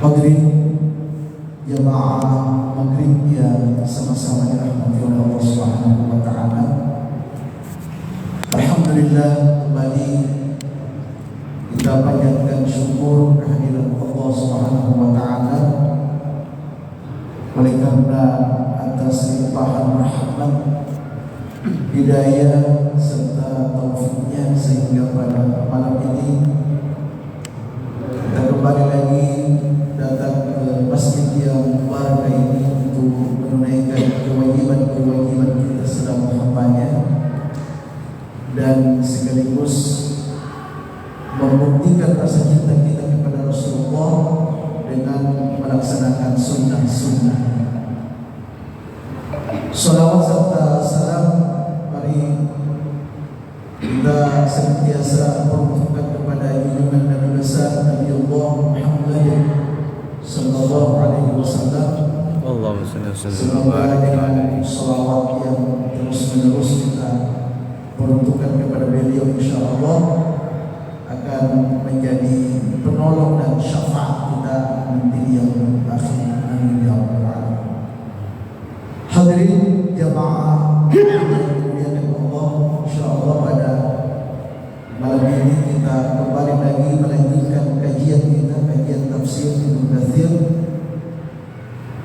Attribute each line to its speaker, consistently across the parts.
Speaker 1: Hadirin jamaah maghrib yang sama-sama dirahmati oleh Allah Subhanahu wa taala. Alhamdulillah, kembali kita panjatkan syukur kehadiran Allah Subhanahu wa taala oleh karena atas limpahan rahmat, hidayah serta taufiknya sehingga pada malam ini kita kembali lagi datang ke masjid yang mubarak ini untuk menunaikan kewajiban-kewajiban kita sedang menghambanya dan sekaligus membuktikan rasa cinta kita kepada Rasulullah dengan melaksanakan sunnah-sunnah. Salawat serta salam mari kita senantiasa peruntukkan kepada junjungan Nabi besar Nabi Allah Muhammad sallallahu alaihi wasallam.
Speaker 2: Allahumma salli wa sallim.
Speaker 1: Semoga dengan salawat yang terus-menerus kita peruntukkan kepada beliau, insyaallah akan menjadi penolong dan syafaat kita nanti di yaumul akhir. Amin ya rabbal alamin. Hadirin jamaah yang dimuliakan Allah, insyaallah pada malam ini kita kembali lagi melanjutkan kajian kita, kajian tafsir Ibnu Katsir.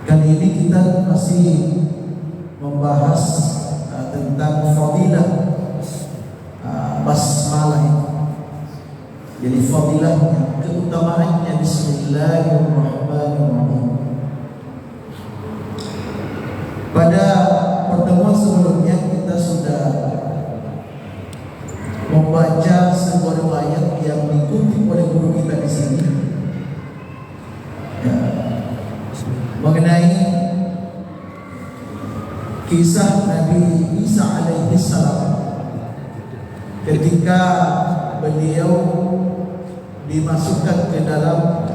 Speaker 1: Kali ini kita masih membahas tentang fadilah basmalah itu. Jadi fadilahnya, keutamaannya. Bismillahirrahmanirrahim. Pada pertemuan sebelumnya kita sudah membaca sebuah riwayat yang dikutip oleh guru kita di sini, ya, mengenai kisah Nabi Isa alaihi salam ketika beliau dimasukkan ke dalam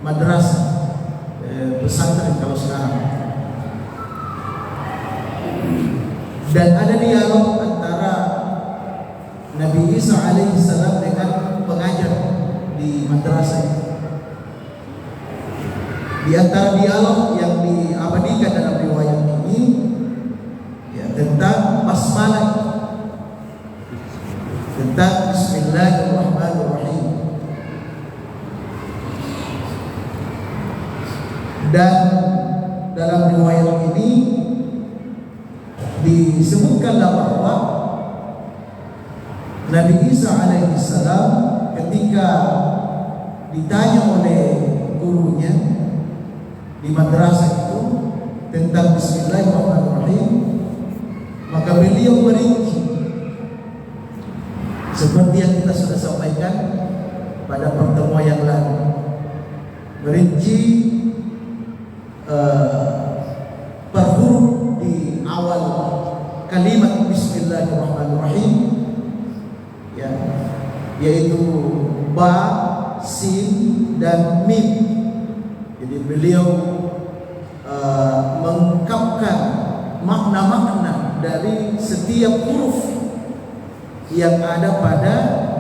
Speaker 1: madrasah pesantren kalau sekarang, dan ada dialog antara Nabi Isa alaihi salam dengan pengajar di madrasah. Di antara dialog yang diabadikan dalam riwayat ini, ya, tentang basmalah, tentang Bismillahirrahmanirrahim. Dan dalam riwayat ini disebutkanlah bahwa Nabi Isa alaihi salam ketika ditanya oleh gurunya di madrasah itu tentang Bismillahirrahmanirrahim, maka beliau merinci seperti yang kita sudah sampaikan pada pertemuan yang lalu, merinci per huruf di awal kalimat Bismillahirrahmanirrahim, ya, yaitu ba, sin, dan mim. Jadi beliau mengungkapkan makna-makna dari setiap huruf yang ada pada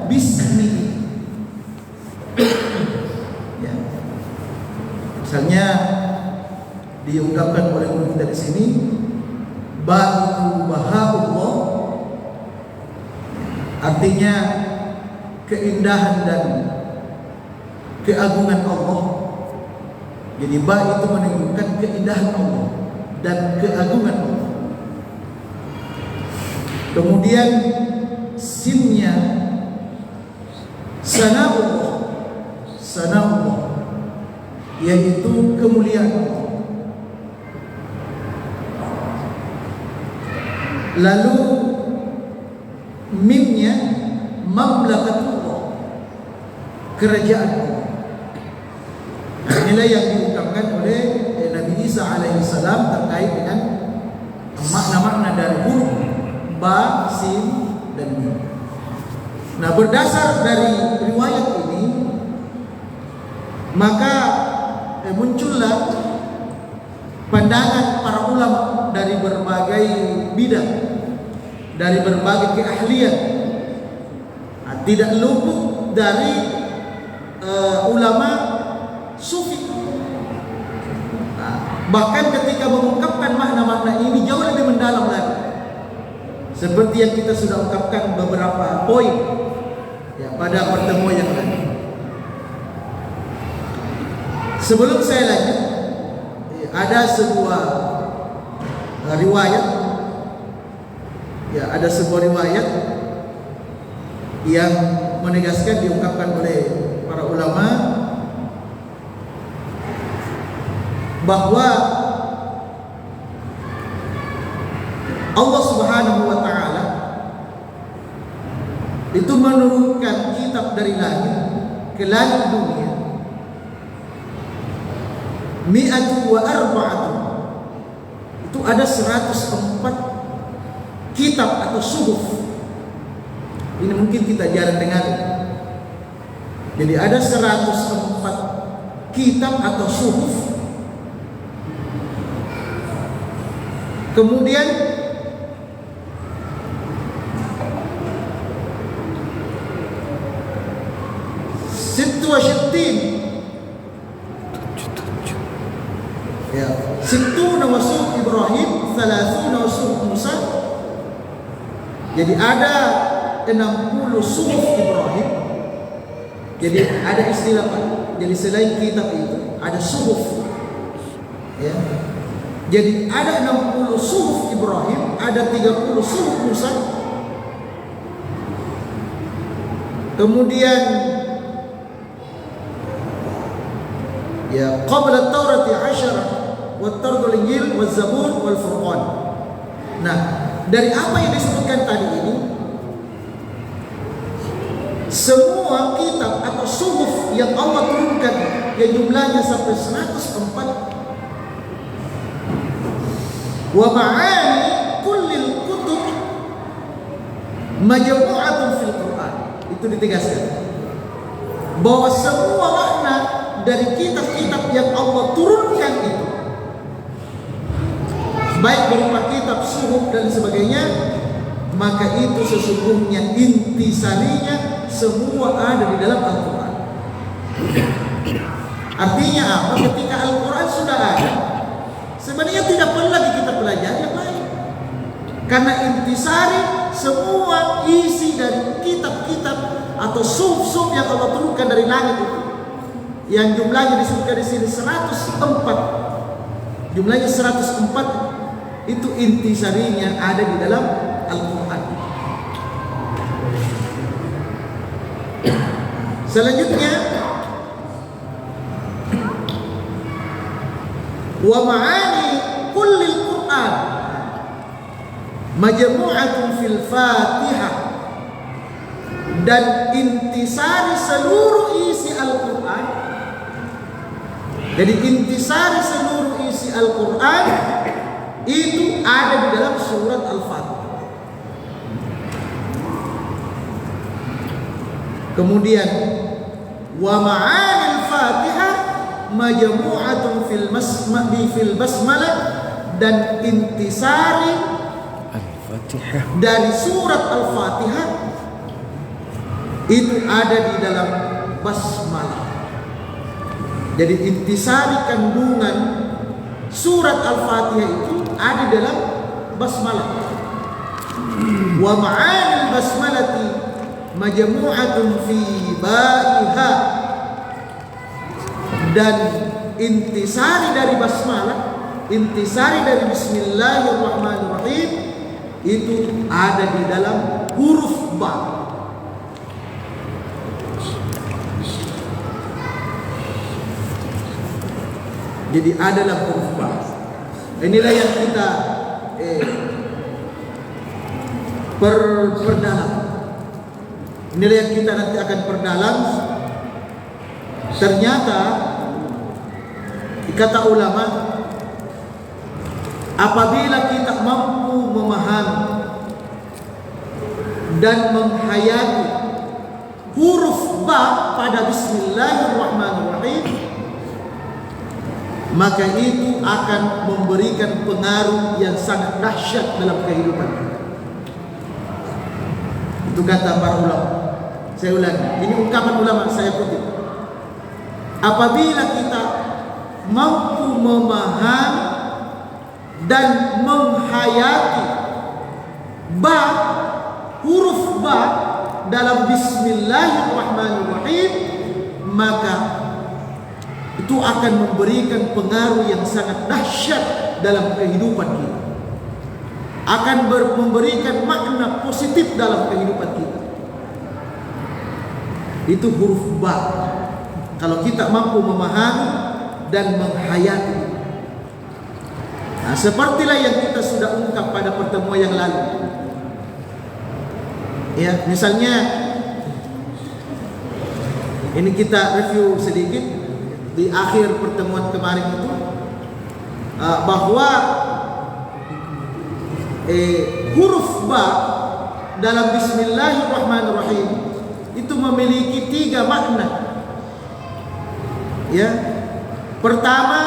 Speaker 1: bismi. Ya. Misalnya diungkapkan oleh guru kita di sini, ba itu bahaullah, artinya keindahan dan keagungan Allah. Jadi ba itu menunjukkan keindahan Allah dan keagungan Allah. Kemudian sinnya sana'ullah, sana'ullah, yaitu kemuliaan Allah. Lalu mimnya mamlakatullah, kerajaan Allah. Nah, inilah yang diungkapkan oleh Nabi Isa alaihi salam terkait dengan makna-makna dari huruf ba, sin, dan mim. Nah, berdasar dari riwayat ini, maka muncullah pandangan para ulama dari berbagai bidang, dari berbagai keahlian. Nah, tidak luput dari ulama sufi Bahkan ketika mengungkapkan makna-makna ini jauh lebih mendalam lagi. Seperti yang kita sudah ungkapkan beberapa poin ya, pada pertemuan yang lalu. Sebelum saya lanjut, ada sebuah riwayat, ya ada sebuah riwayat yang menegaskan, diungkapkan oleh para ulama bahwa Allah Subhanahu wa Ta'ala itu menurunkan kitab dari langit ke langit dunia mi'atu wa arba'atu, itu ada 104 kitab atau suhuf. Ini mungkin kita jarang dengar. Jadi ada 104 kitab atau suhuf. Kemudian Sittu wa Syittin, ya, Sittuna wa Suhuf Ibrahim, Thalathuna wa Suhuf Musa. Jadi ada 60 suhuf Ibrahim. Jadi ada istilah Pak. Jadi selain kitab itu ada suhuf. Ya. Jadi ada 60 suhuf Ibrahim, ada 30 suhuf Musa. Kemudian ya qabla Taurati 10 wa Tardul Injil wa Zabur wal Furqan. Nah, dari apa yang disebutkan tadi ini, semua kitab atau suhuf yang Allah turunkan yang jumlahnya sampai 104, wa ma'ani kullil kutub majmu'atun fil Quran. Itu ditegaskan bahwa semua makna dari kitab-kitab yang Allah turunkan itu, baik berupa kitab, suhuf dan sebagainya, maka itu sesungguhnya intisarinya semua ada di dalam Al-Quran. Artinya apa? Ketika Al-Quran sudah ada, sebenarnya tidak perlu lagi kita pelajari yang lain, karena intisari semua isi dari kitab-kitab atau suhuf-suhuf yang Allah turunkan dari langit itu, yang jumlahnya disebutkan di sini 104. Jumlahnya 104 itu intisarinya ada di dalam Al-Quran. Selanjutnya, wa ma'ani kullil Quran majmu'atun fil Fatihah, dan intisari seluruh isi Al-Quran. Jadi intisari seluruh isi Al-Quran itu ada di dalam surat Al-Fatihah. Kemudian wa ma'anil Fatihah majmu'atun fil basmalah, dan intisari
Speaker 2: Al-Fatihah
Speaker 1: dari surat Al-Fatihah itu ada di dalam basmalah. Jadi intisari kandungan surat Al-Fatihah itu ada di dalam basmalah. Wa ma'anil basmalati majmu'atun fi ba'iha, dan intisari dari basmalah, intisari dari Bismillahirrahmanirrahim itu ada di dalam huruf ba. Jadi adalah huruf ba. Inilah yang kita perdalam. Inilah yang kita nanti akan perdalam. Ternyata kata ulama, apabila kita mampu memahami dan menghayati huruf ba pada Bismillahirrahmanirrahim, maka itu akan memberikan pengaruh yang sangat dahsyat dalam kehidupan. Itu kata para ulama. Saya ulangi, ini ungkapan ulama, saya kutip. Apabila kita mampu memahami dan menghayati ba, huruf ba dalam Bismillahirrahmanirrahim, maka itu akan memberikan pengaruh yang sangat dahsyat dalam kehidupan kita, akan memberikan makna positif dalam kehidupan kita. Itu huruf ba, kalau kita mampu memahami dan menghayati. Nah, sepertilah yang kita sudah ungkap pada pertemuan yang lalu. Ya, misalnya ini kita review sedikit di akhir pertemuan kemarin itu, bahwa huruf ba dalam Bismillahirrahmanirrahim itu memiliki 3 makna. Ya, pertama,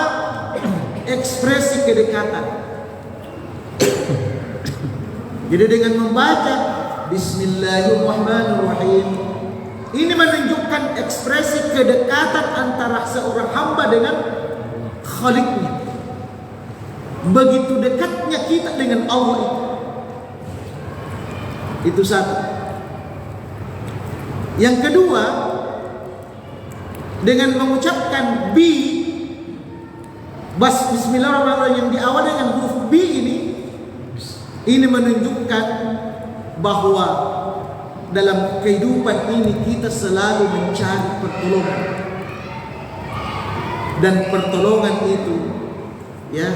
Speaker 1: ekspresi kedekatan. Jadi dengan membaca Bismillahirrahmanirrahim, ini menunjukkan ekspresi kedekatan antara seorang hamba dengan Khaliknya. Begitu dekatnya kita dengan Allah itu satu. Yang kedua, dengan mengucapkan Bismillahirrahmanirrahim yang diawali dengan huruf B ini menunjukkan bahwa dalam kehidupan ini kita selalu mencari pertolongan, dan pertolongan itu ya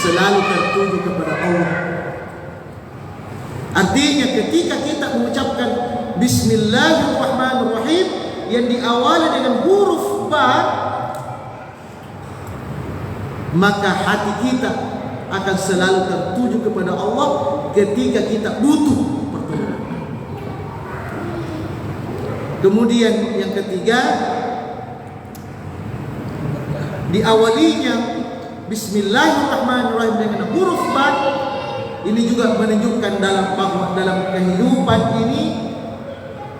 Speaker 1: selalu tertuju kepada Allah. Artinya ketika kita mengucapkan Bismillahirrahmanirrahim yang diawali dengan huruf ba, maka hati kita akan selalu tertuju kepada Allah ketika kita butuh pertolongan. Kemudian yang ketiga, diawalinya Bismillahirrahmanirrahim dengan huruf ba, ini juga menunjukkan bahwa dalam kehidupan ini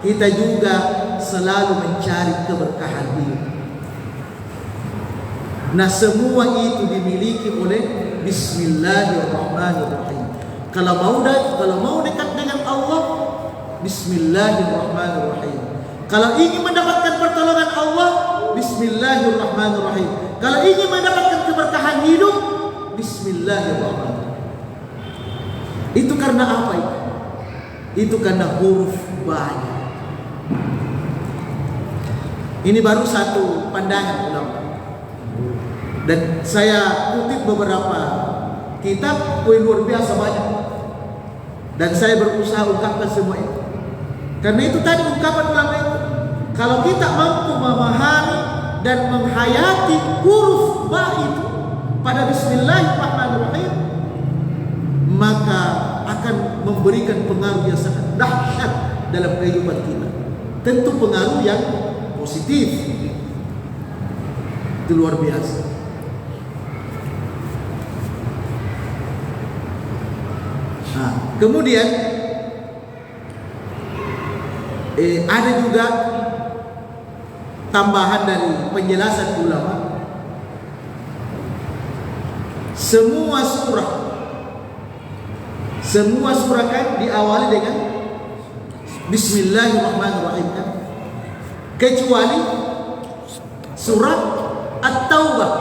Speaker 1: kita juga selalu mencari keberkahan hidup. Nah, semua itu dimiliki oleh Bismillahirrahmanirrahim. Kalau mau dekat dengan Allah, Bismillahirrahmanirrahim. Kalau ingin mendapatkan pertolongan Allah, Bismillahirrahmanirrahim. Kalau ingin mendapatkan keberkahan hidup, Bismillahirrahmanirrahim. Itu karena apa itu? Itu karena huruf ba. Ini baru satu pandangan ulama. Dan saya kutip beberapa kitab, luar biasa banyak. Dan saya berusaha ungkapkan semua itu. Karena itu tadi ungkapan ulama itu. Kalau kita mampu memahami dan menghayati huruf ba itu pada Bismillahirrahmanirrahim, maka akan memberikan pengaruh yang sangat dahsyat dalam kehidupan kita. Tentu pengaruh yang positif. Itu luar biasa. Nah, kemudian ada juga tambahan dari penjelasan ulama. Semua surah kan diawali dengan Bismillahirrahmanirrahim kan? Kecuali surat At-Taubah.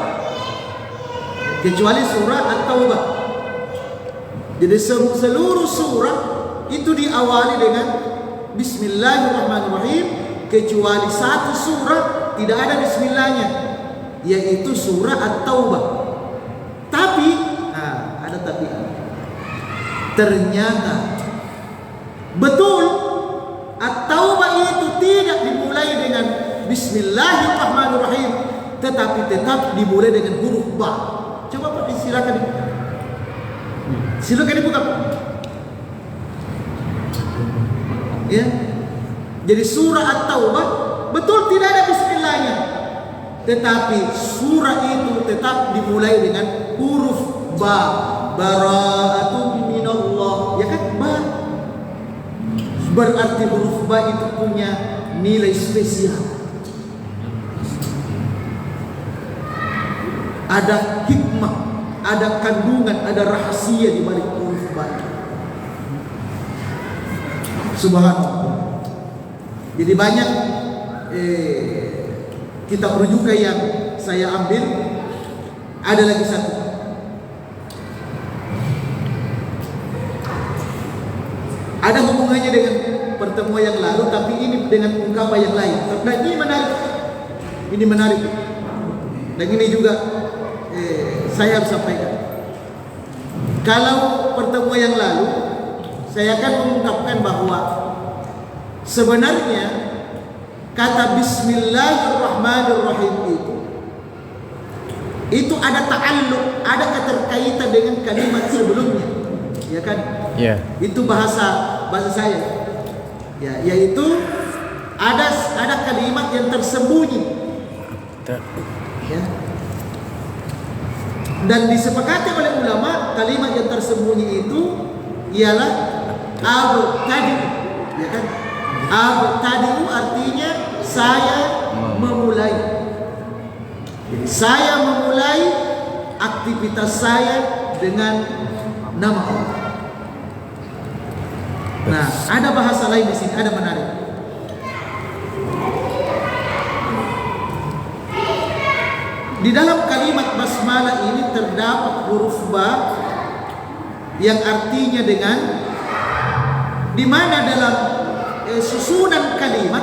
Speaker 1: Jadi seluruh surah itu diawali dengan Bismillahirrahmanirrahim, kecuali satu surah tidak ada bismillahnya, yaitu surah At-Taubah. Tapi ada tapi. Ternyata betul At-Taubah itu tidak dimulai dengan Bismillahirrahmanirrahim, tetapi tetap dimulai dengan huruf ba. Coba Pak, silakan dibuka. Ya. Jadi surah At-Taubah betul tidak ada bismillahnya, tetapi surah itu tetap dimulai dengan huruf ba. Bara'atun minallah, ya kan, ba. Berarti huruf ba itu punya nilai spesial.
Speaker 3: ada hikmah, ada kandungan, ada rahasia di balik huruf ba. Subhanallah. Jadi banyak kitab rujukan yang saya ambil. Ada lagi satu. Ada hubungannya dengan pertemuan yang lalu, tapi ini dengan ungkapan yang lain. Dan ini menarik. Ini menarik. Dan ini juga saya harus sampaikan. Kalau pertemuan yang lalu, saya akan mengungkapkan bahwa sebenarnya kata Bismillahirrahmanirrahim itu ada ta'alluq, ada keterkaitan dengan kalimat sebelumnya, ya kan?
Speaker 2: Ya.
Speaker 3: Itu bahasa saya, ya, yaitu ada kalimat yang tersembunyi, ya. Dan disepakati oleh ulama kalimat yang tersembunyi itu ialah abtadi'u, ya kan? Abtadi'u artinya saya memulai. Jadi saya memulai aktivitas saya dengan nama Allah. Nah, ada bahasa lain di sini, ada menarik. Di dalam kalimat basmalah ini terdapat huruf ba yang artinya dengan, di mana dalam susunan kalimat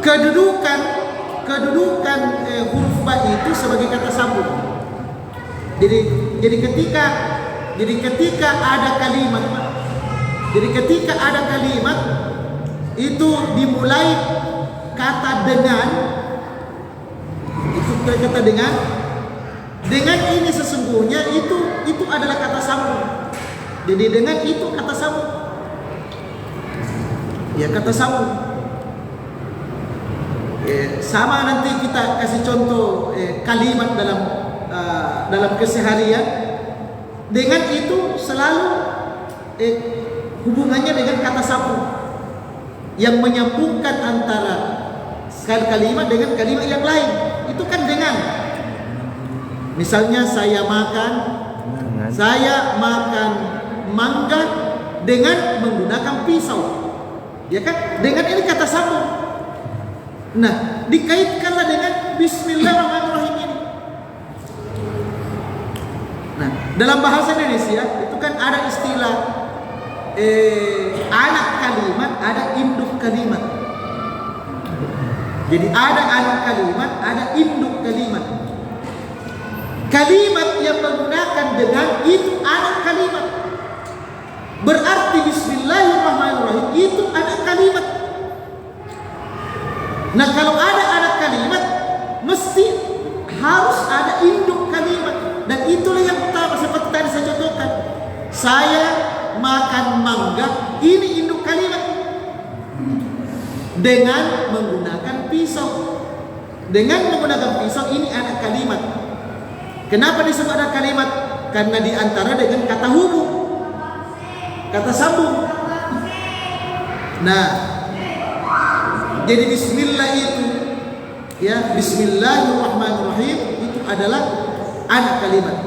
Speaker 3: kedudukan huruf ba itu sebagai kata sambung. Jadi ketika ada kalimat itu dimulai kata dengan, itu kata dengan ini sesungguhnya itu adalah kata sambung. Jadi dengan itu kata sambung. Ya, kata sambung. Sama nanti kita kasih contoh kalimat dalam keseharian. Dengan itu selalu hubungannya dengan kata sambung yang menyambungkan antara kalimat dengan kalimat yang lain. Itu kan dengan. Misalnya saya makan mangga dengan menggunakan pisau. Ya kan? Dengan ini kata sambung. Nah, dikaitkanlah dengan Bismillahirrahmanirrahim ini. Nah, dalam bahasa Indonesia itu kan ada istilah anak kalimat, ada induk kalimat. Jadi ada anak kalimat, ada induk kalimat. Kalimat yang menggunakan dengan itu anak kalimat. Berarti Bismillahirrahmanirrahim itu anak kalimat. Nah, kalau ada anak kalimat, mesti harus ada induk kalimat. Dan itulah yang utama, seperti tadi saya contohkan. Saya makan mangga, ini induk kalimat. Dengan menggunakan pisau. Dengan menggunakan pisau, ini anak kalimat. Kenapa disebut anak kalimat? Karena diantara dengan kata hubung, kata sambung. Nah, jadi bismillah itu, ya, Bismillahirrahmanirrahim itu adalah anak kalimat.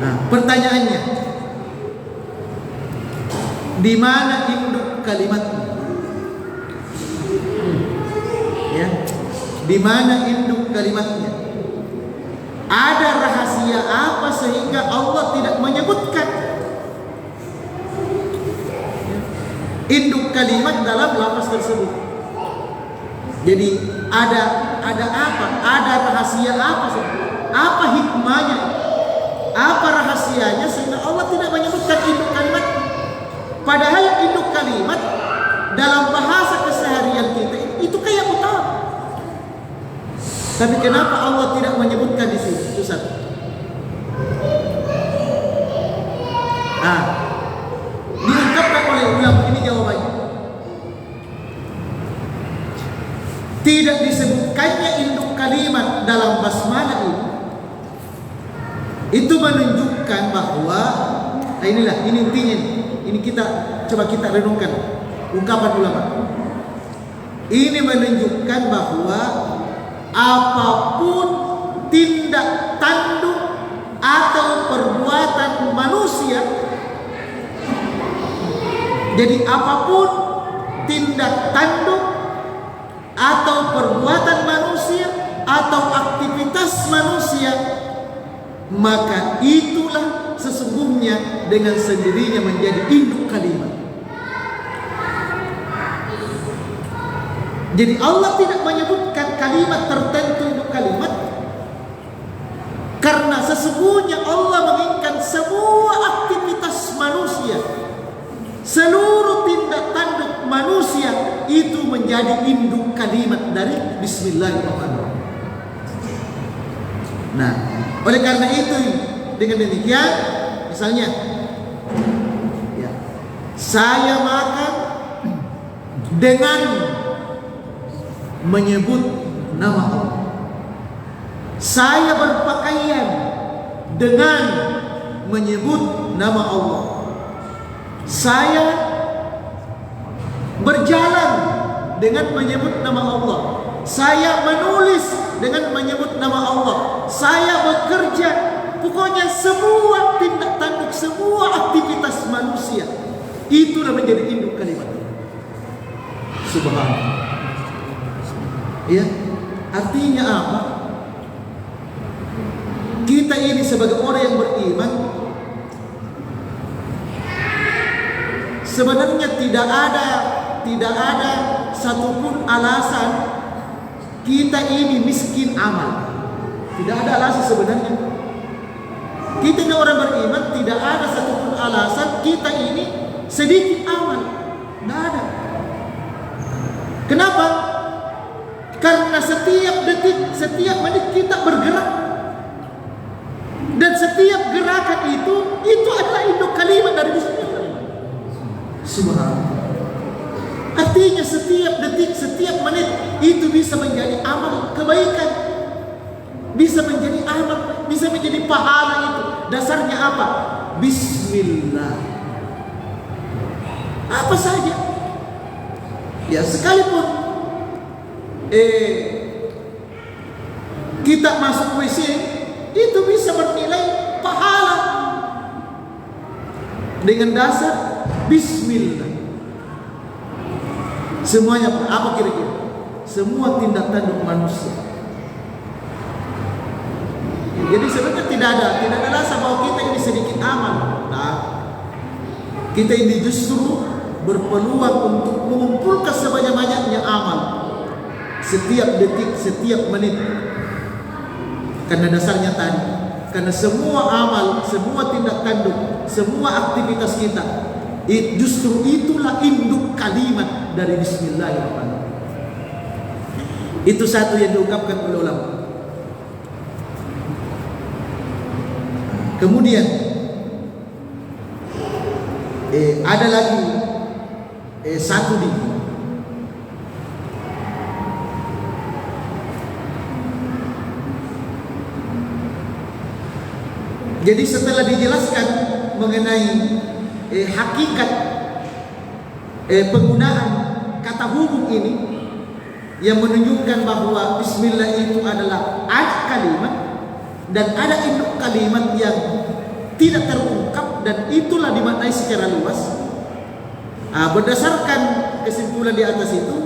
Speaker 3: Nah, pertanyaannya, di mana induk kalimatnya? Ya, di mana induk kalimatnya? Ada rahasia apa sehingga Allah tidak menyebutkan induk kalimat dalam lafaz tersebut? Jadi ada apa? Ada rahasia apa? Apa hikmahnya? Apa rahasianya sehingga Allah tidak menyebutkan induk kalimat? Padahal induk kalimat dalam bahasa keseharian kita itu kayak utama. Tapi kenapa Allah tidak menyebutkan di sini? Itu satu. Nah, diungkapkan oleh ulama, ini jawabannya. Tidak disebutkannya induk kalimat dalam basmalah ini, itu menunjukkan bahwa, nah inilah, ini intinya. Ini kita coba kita renungkan ungkapan ulama. Ini menunjukkan bahwa apapun tindak tanduk atau perbuatan manusia, jadi apapun tindak tanduk atau perbuatan manusia atau aktivitas manusia, maka itulah sesungguhnya dengan sendirinya menjadi induk kalimat. Jadi Allah tidak menyebutkan kalimat tertentu induk kalimat, karena sesungguhnya Allah menginginkan semua aktivitas manusia, seluruh tindak tanduk manusia itu menjadi induk kalimat dari Bismillahirrahmanirrahim. Nah, oleh karena itu dengan demikian, misalnya, ya, saya makan dengan menyebut nama Allah. Saya berpakaian dengan menyebut nama Allah. Saya berjalan dengan menyebut nama Allah. Saya menulis dengan menyebut nama Allah. Saya bekerja. Pokoknya semua tindak tanduk, semua aktivitas manusia itulah menjadi induk kalimat. Subhanallah. Ya, artinya apa? Kita ini sebagai orang yang beriman, sebenarnya tidak ada satupun alasan kita ini miskin amal. Tidak ada alasan sebenarnya. Kita ini orang beriman, tidak ada satupun alasan kita ini sedikit amal. Tidak ada. Kenapa? Karena setiap detik, setiap menit kita bergerak, dan setiap gerakan itu adalah induk kalimat dari Bismillah. Subhanallah. Artinya setiap detik, setiap menit itu bisa menjadi amal kebaikan, bisa menjadi amal, bisa menjadi pahala itu. Dasarnya apa? Bismillah. Apa saja. Ya, sekalipun kita masuk WC itu bisa bernilai pahala dengan dasar Bismillah. Semuanya apa kira-kira? Semua tindak tanduk manusia. Jadi sebenarnya tidak ada rasa bahwa kita ini sedikit amal. Nah, kita ini justru berpeluang untuk mengumpulkan sebanyak-banyaknya amal setiap detik, setiap menit. Karena dasarnya tadi, karena semua amal, semua tindak tanduk, semua aktivitas kita, justru itulah induk kalimat dari Bismillahirrahmanirrahim. Itu satu yang diungkapkan oleh ulama. Kemudian ada lagi satu di jadi setelah dijelaskan mengenai hakikat penggunaan kata hubung ini yang menunjukkan bahwa Bismillah itu adalah ada kalimat dan ada induk kalimat yang tidak terungkap, dan itulah dimaknai secara luas. Berdasarkan kesimpulan di atas itu,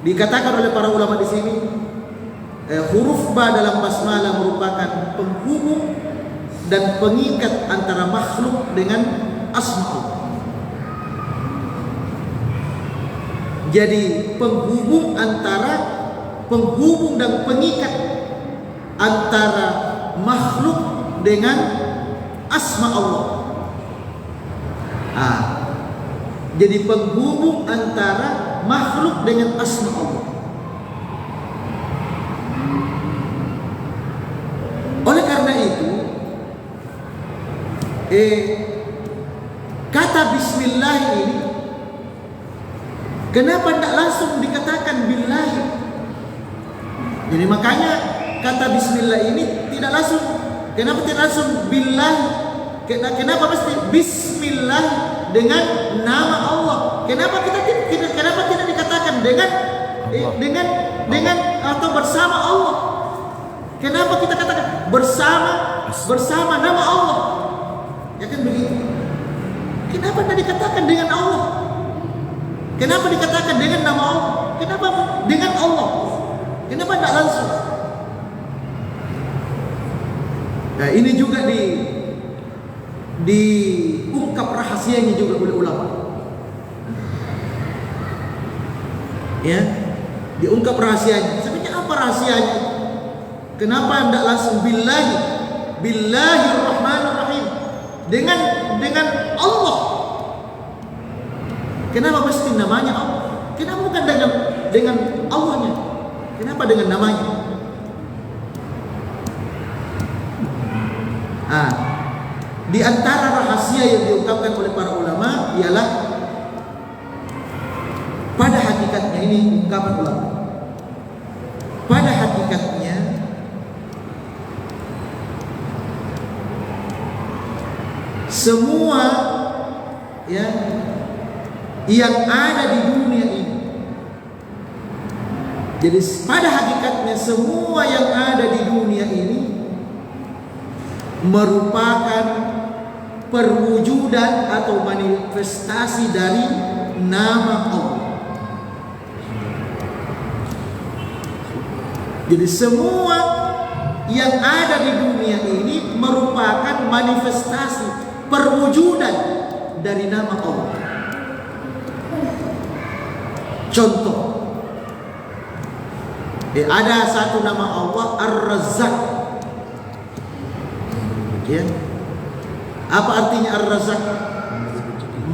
Speaker 3: dikatakan oleh para ulama di sini, huruf ba dalam basmalah merupakan penghubung dan pengikat antara makhluk dengan asma Allah. Jadi penghubung dan pengikat antara makhluk dengan asma Allah. Jadi penghubung antara makhluk dengan asma Allah. Oleh karena itu, kata Bismillah ini, kenapa tidak langsung dikatakan billahi? Jadi makanya kata Bismillah ini tidak langsung. Kenapa tidak langsung billahi? Kenapa mesti Bismillah dengan nama Allah? Kenapa tidak dikatakan dengan dengan atau bersama Allah. Kenapa kita katakan bersama nama Allah? Ya kan begitu. Kenapa tidak dikatakan dengan Allah? Kenapa dikatakan dengan nama Allah? Kenapa dengan Allah? Kenapa tidak langsung? Nah, ini juga diungkap rahasianya juga oleh ulama. Ya, diungkap rahasianya. Sebenarnya apa rahasianya? Kenapa tidak langsung Billahirrahmanirrahim dengan Allah? Kenapa mesti namanya Allah? Kenapa bukan dengan Allahnya? Kenapa dengan namanya? Di antara rahasia yang diungkapkan oleh para ulama ialah pada hakikatnya, ini ungkapan ulama. Pada hakikatnya semua ya yang ada di dunia ini, jadi pada hakikatnya semua yang ada di dunia ini merupakan perwujudan atau manifestasi dari nama Allah. Jadi semua yang ada di dunia ini merupakan manifestasi perwujudan dari nama Allah. Contoh, ada satu nama Allah Ar-Razzaq. Ya. Apa artinya Ar-Razzaq?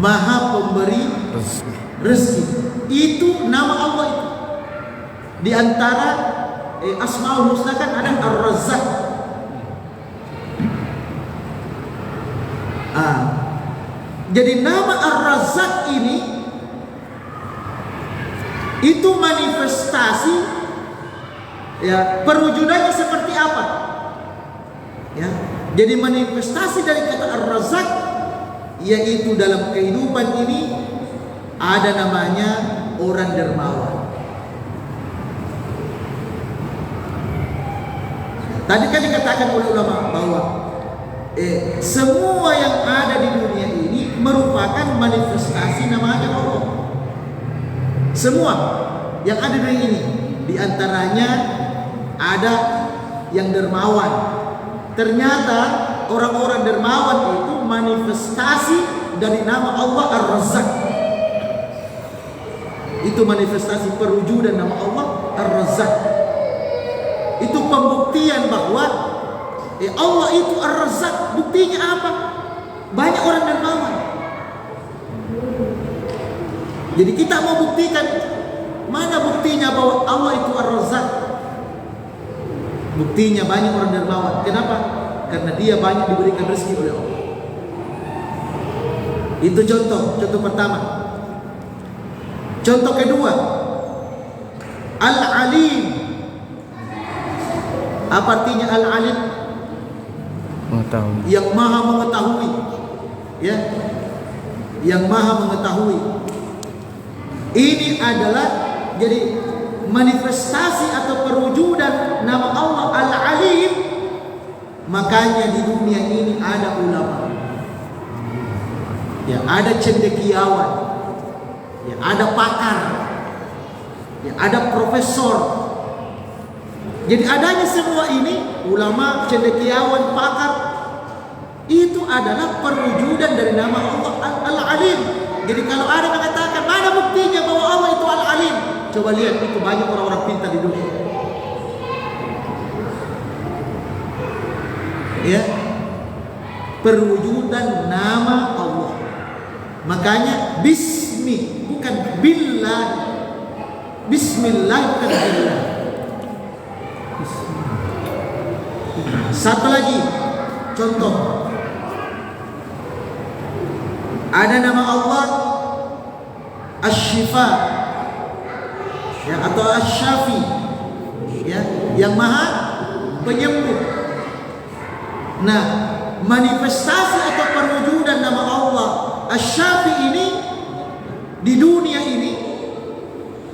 Speaker 3: Maha pemberi rezeki. Itu nama Allah itu. Di antara Asmaul Husna kan ada Ar-Razzaq. Jadi nama Ar-Razzaq ini itu manifestasi, ya, perwujudannya seperti apa? Ya, jadi manifestasi dari kata Ar-Razzaq yaitu dalam kehidupan ini ada namanya orang dermawan. Tadi kan dikatakan oleh ulama bahwa semua yang ada di dunia ini merupakan manifestasi namanya Allah. Semua yang ada di ini, diantaranya ada yang dermawan. Ternyata orang-orang dermawan itu manifestasi dari nama Allah Ar-Razzaq. Itu manifestasi perwujudan nama Allah Ar-Razzaq. Itu pembuktian bahwa Allah itu Ar-Razzaq. Buktinya apa? Banyak orang dermawan. Jadi kita mau buktikan, mana buktinya bahwa Allah itu Ar-Razzaq? Buktinya banyak orang dermawan. Kenapa? Karena dia banyak diberikan rezeki oleh Allah. Itu contoh pertama. Contoh kedua, Al-Alim. Apa artinya Al-Alim?
Speaker 2: Mengetahui.
Speaker 3: Yang maha mengetahui. Ya, yang maha mengetahui. Ini adalah jadi manifestasi atau perwujudan nama Allah Al-Alim. Makanya di dunia ini ada ulama, ya, ada cendekiawan, ya, ada pakar, ya, ada profesor. Jadi adanya semua ini, ulama, cendekiawan, pakar, itu adalah perwujudan dari nama Allah Al-Alim. Jadi kalau ada mengatakan mana buktinya bahwa Allah itu Al-Alim, coba lihat, itu banyak orang-orang pintar di dunia. Ya, perwujudan nama Allah. Makanya Bismi, bukan Billah. Bismillah bukan Billah. Satu lagi contoh, ada nama Allah Asy-Syifa, ya, atau Asy-Syafi, ya, yang maha penyembuh. Nah, manifestasi atau perwujudan nama Allah Asy-Syafi ini di dunia ini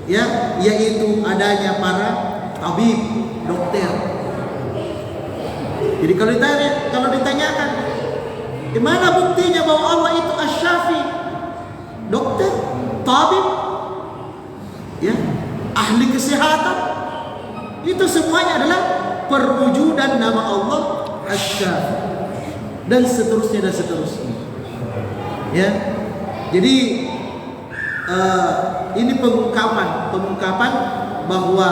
Speaker 3: ya, yaitu adanya para tabib, dokter. Jadi kalau ditanyakan, di mana buktinya bahwa Allah itu asy-syafi? Dokter, tabib, ya, ahli kesehatan. Itu semuanya adalah perwujudan nama Allah asy-syafi. Dan seterusnya dan seterusnya. Ya. Jadi ini pengungkapan bahwa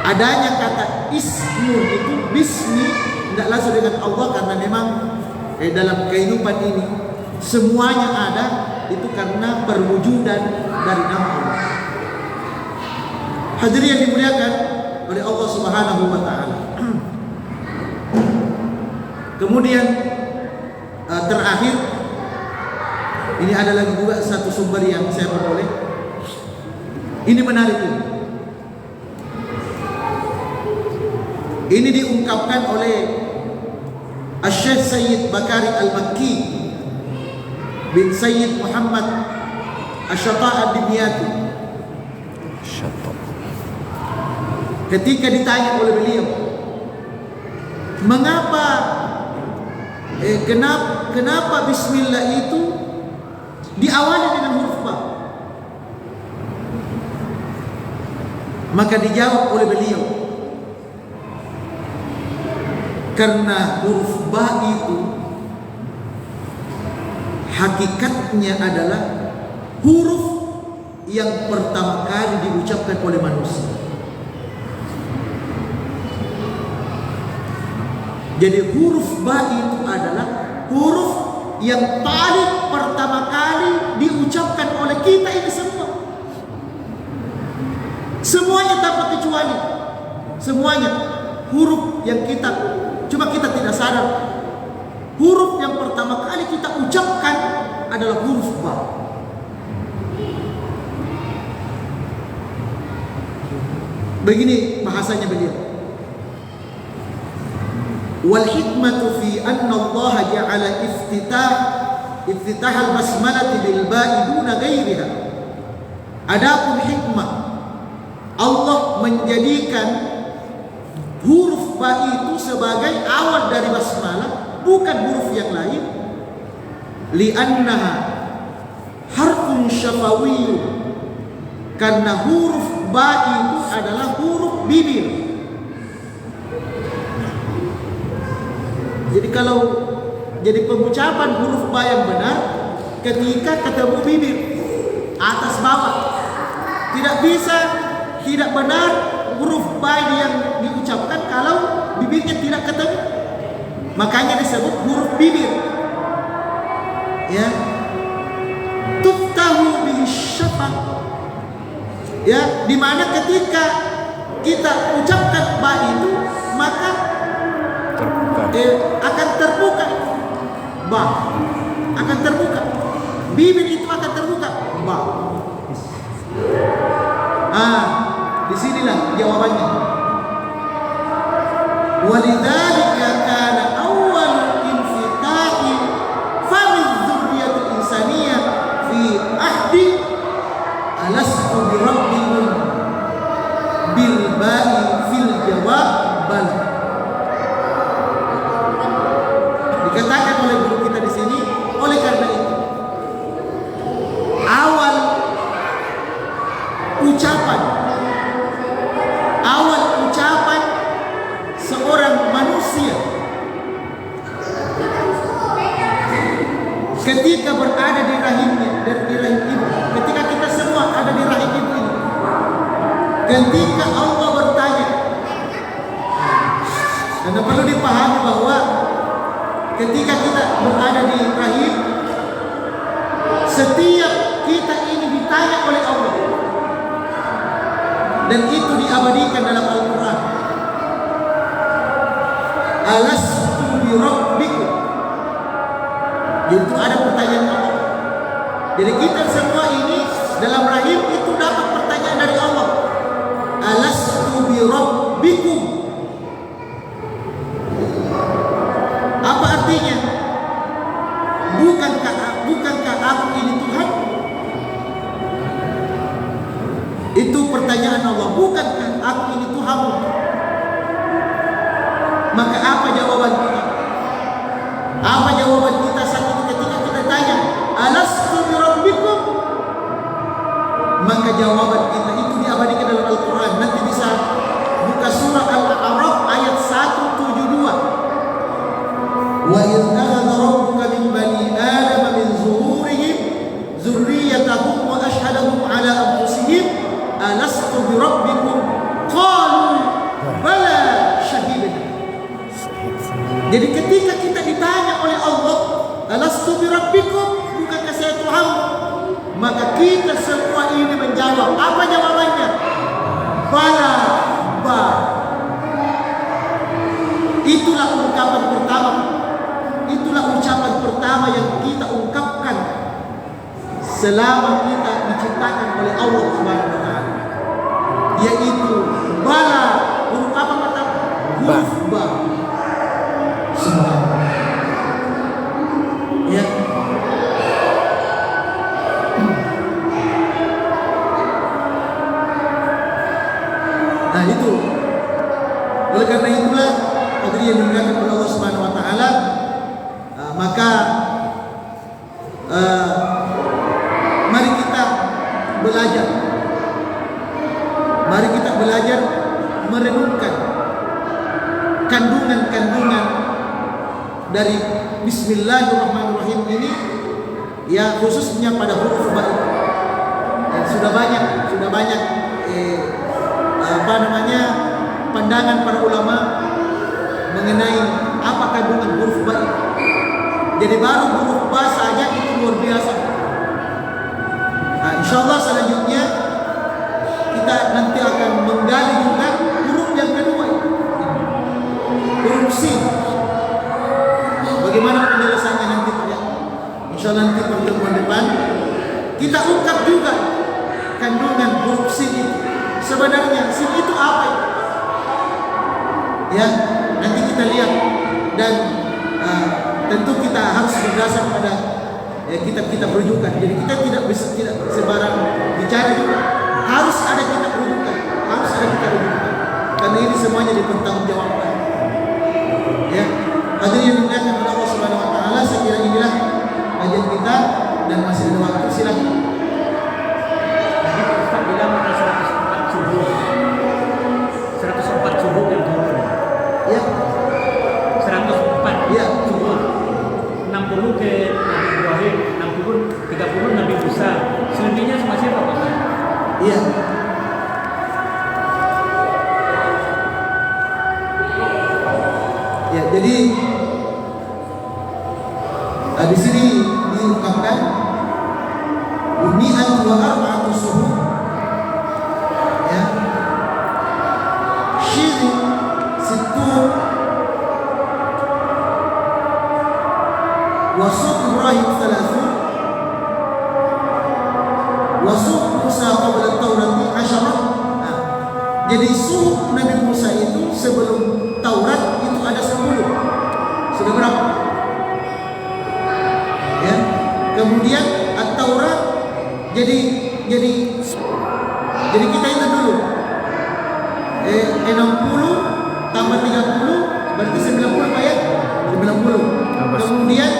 Speaker 3: adanya kata ismu itu, bismi, tidak langsung dengan Allah, karena memang dalam kehidupan ini semuanya ada itu karena perwujudan dari nama Allah. Hadirin yang dimuliakan oleh Allah Subhanahu wa taala. Kemudian terakhir, ini ada lagi juga satu sumber yang saya peroleh. Ini menarik ini. Ini diungkapkan oleh Asy-Syaikh Sayyid Bakari Al-Makki bin Sayyid Muhammad Asy-Syata' Ad-Dimyati. Ketika ditanya oleh beliau, mengapa kenapa bismillah itu diawali dengan huruf ba? Maka dijawab oleh beliau, karena huruf ba itu hakikatnya adalah huruf yang pertama kali diucapkan oleh manusia. Jadi huruf ba itu adalah huruf yang paling pertama kali diucapkan oleh kita ini semua. Semuanya tanpa kecuali. Semuanya huruf yang cuma kita tidak sadar. Huruf yang pertama kali kita ucapkan adalah huruf ba. Begini bahasanya beliau. Wal hikmatu fi anna Allah ja'ala iftitah al-basmalah bil ba'i duna ghairiha. Adapun hikmah Allah menjadikan huruf ba itu sebagai awal dari basmalah, bukan huruf yang lain. Li'annaha harfun syafawiyyun, karena huruf ba itu adalah huruf bibir. Jadi kalau jadi pengucapan huruf ba yang benar ketika ketemu bibir atas bawah. Tidak benar huruf ba yang diucapkan kalau bibirnya tidak ketemu. Makanya disebut huruf bibir. Ya. Tuftahu bihi syafa. Ya, di mana ketika kita ucapkan ba itu, maka akan terbuka ba, akan terbuka bibir itu, akan terbuka ba. Disinilah jawabannya. Walidzalika kana awwal infitahi fami dzurriyyatil insaniyah fi ahdi alastu bi rabbikum bil ba'i fil jawab bal. Dikatakan oleh guru kita di sini, oleh karena itu awal ucapan seorang manusia ketika berada di rahimnya, di rahim ibu, ketika kita semua ada di rahim ibu ini, ketika Allah bertanya, karena perlu dipahami bahwa ketika kita berada di rahim, setiap kita ini ditanya oleh Allah, dan itu diabadikan dalam Al-Quran. Alastu bi rabbikum. Itu ada pertanyaan Allah. Jadi kita semua ini dalam rahim itu dapat pertanyaan dari Allah. Alastu bi rabbikum. Apa artinya? Bukankah aku ini Tuhan? Itu pertanyaan Allah, bukankah aku ini Tuhanmu? Maka apa jawaban kita? Apa jawaban kita saat itu ketika kita tanya, alastu bi rabbikum? Maka jawaban kita itu diabadikan dalam Al-Quran. Nanti bisa buka surah Al-A'raf ayat 172. Wa idh akhadha rabbuka min bani adama min zuhurihim dzurriyyatahum wa ashhadahum ala anfusihim alastu bi rabbikum qalu bala syahidna. Jadi ketika kita ditanya oleh Allah, alastu bi rabbikum, bukankah saya Tuhan? Maka kita semua ini menjawab. Apa jawabannya? Bala, ba. Itulah ungkapan pertama. Itulah ucapan pertama yang kita ungkapkan selama kita diciptakan oleh Allah Subhanahu wa taala. Yaitu bala, huruf apa pertama? Huruf ba. Subhanallah. Ya. Nah itu. Oleh karena itulah hadirin yang dimuliakan oleh Allah Subhanahu wa taala, maka mari kita belajar. Mari kita belajar merenungkan kandungan-kandungan dari Bismillahirrahmanirrahim ini, ya khususnya pada huruf ba. Dan sudah banyak pandangan para ulama mengenai apa kandungan huruf ba. Jadi baru huruf ba saja itu luar biasa. Nah, insyaallah selanjutnya kita nanti akan menggali juga huruf yang kedua, huruf sin. Bagaimana penjelasannya nanti ya? Insyaallah nanti pertemuan depan kita ungkap juga kandungan huruf sin itu. Sebenarnya sin itu apa? Ya, nanti kita lihat. Dan tentu kita harus berdasar pada kitab-kitab rujukan. Jadi kita tidak bisa sembarang bicara juga. Harus ada kitab rujukan. Karena ini semuanya dipertanggungjawabkan. Ya, hadirin yang dimuliakan oleh Allah Subhanahu wa taala, saya kira inilah kajian kita dan masih ada waktu, silakan.
Speaker 4: Ustaz bilang ada 104 subuh. 104 subuh yang turun.
Speaker 3: Ya.
Speaker 4: 104
Speaker 3: Ya.
Speaker 4: subuh. 60 ke Nabi Ibrahim, 30 Nabi Musa. Selebihnya sama siapa, Pak?
Speaker 3: Iya. Ya, jadi di sini diungkapkan uni'an wa arba'atu subuh. Ya. Syirin situn wa suq Ibrahim 30 wa suq Musa qabla Taurati 10. Nah, jadi suq Nabi Musa itu sebelum Taurat itu ada 10. Sudah berapa? Ya. Kemudian At-Taurat jadi kita itu dulu 60 tambah 30 berarti 90 Pak ya? 90. Kemudian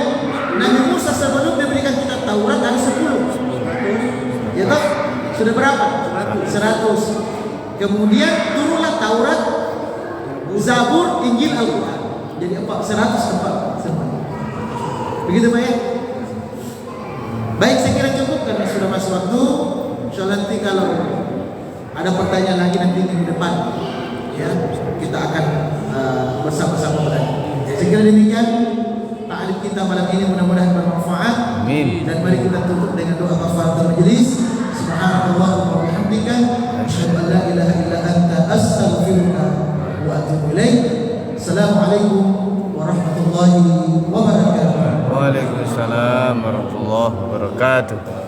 Speaker 3: Nabi Musa sebelum diberikan kitab Taurat ada 10. Ya toh? Sudah berapa? 100. Kemudian turunlah Taurat, Zabur, Injil, Al-Quran. Jadi 104 semua. Begitu Pak ya? Baik, saya kira cukup karena sudah masuk waktu. Insyaallah nanti kalau ada pertanyaan lagi nanti di depan, ya kita akan bersama-sama bertanya. Saya kira demikian ta'alif kita malam ini, mudah-mudahan bermanfaat.
Speaker 2: Amin.
Speaker 3: Dan mari kita tutup dengan doa kafaratul majelis. Subhanallah wa bihamdika asyhadu an la ilaha illa anta astaghfiruka wa atubu ilaik. Assalamualaikum warahmatullahi wabarakatuh.
Speaker 2: Waalaikumsalam warahmatullahi wabarakatuh.